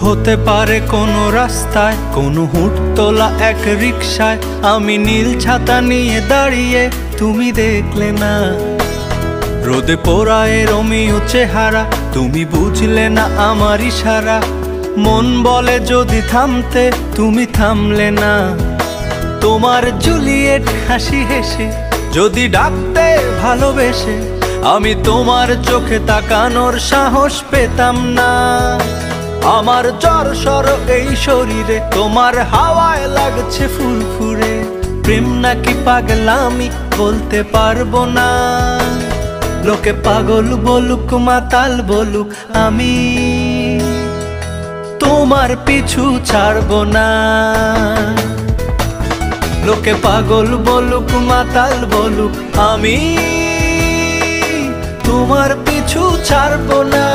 হতে পারে কোনো রাস্তায়, কোনো হুটতোলা এক রিকশায় আমি নীল ছাতা নিয়ে দাঁড়িয়ে, তুমি দেখলে না। রোদে পোড়ায় রোমিও চেহারা, তুমি বুঝলে না আমার ইশারা। মন বলে যদি থামতে, তুমি থামলে না। তোমার জুলিয়েট হাসি হেসে যদি ডাকতে ভালোবেসে, আমি তোমার চোখে তাকানোর সাহস পেতাম না। আমার জ্বর সর এই শরীরে, তোমার হাওয়ায় লাগছে ফুরফুরে। প্রেম নাকি পাগলামি বলতে পারবো না। লোকে পাগল বলুক মাতাল বলুক, আমি তোমার পিছু ছাড়বো না। লোকে পাগল বলুক মাতাল বলুক, আমি তোমার পিছু ছাড়বো না।